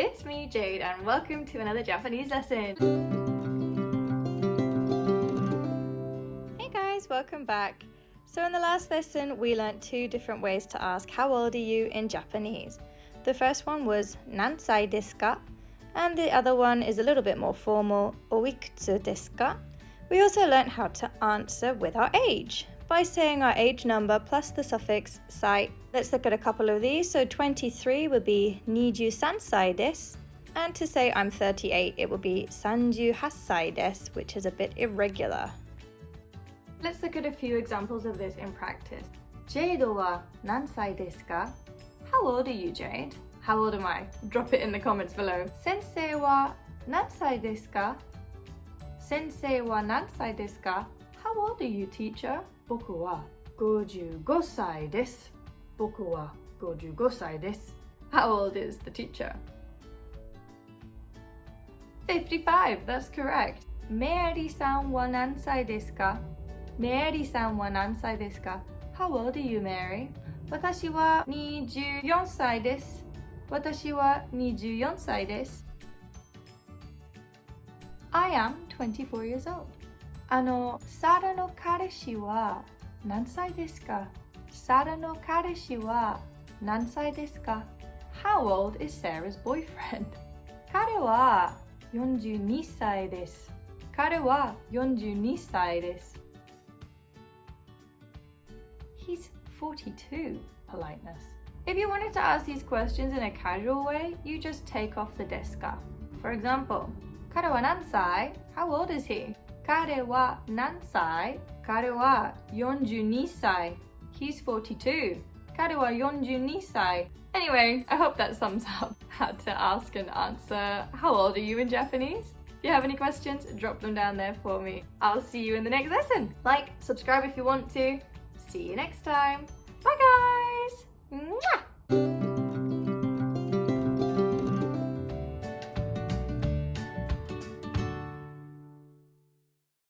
it's me Jade and welcome to another Japanese lesson. Hey guys, welcome back. So in the last lesson we learnt two different ways to ask how old are you in Japanese. The first one was nansai desu ka? And the other one is a little bit more formal, oikutsu desu ka? We also learnt how to answer with our age by saying our age number plus the suffix sai. Let's look at a couple of these. So 23 would be 23歳です. And to say I'm 38, it would be 38歳です, which is a bit irregular. Let's look at a few examples of this in practice. Jade wa nan sai desu ka? How old are you, Jade? How old am I? Drop it in the comments below. Sensei wa nan sai desu ka? Sensei wa nan sai desu ka? How old are you, teacher? Boku wa 55歳です. Boku wa 55歳です. How old is the teacher? 55, that's correct. Mary-san wa nan sai desu ka? Mary-san wa nan sai desu ka? How old are you, Mary? 私は24歳です. 私は24歳です. I am 24 years old. サラの彼氏は何歳ですか? サラの彼氏は何歳ですか? How old is Sarah's boyfriend? 彼は42歳です. 彼は42歳です. He's 42. Politeness. If you wanted to ask these questions in a casual way, you just take off the desu ka. For example, 彼は何歳? How old is he? 彼は何歳? 彼は42歳. He's 42. 彼は42歳. Anyway, I hope that sums up how to ask and answer how old are you in Japanese. If you have any questions, drop them down there for me. I'll see you in the next lesson. Like, subscribe if you want to. See you next time. Bye guys! Mwah!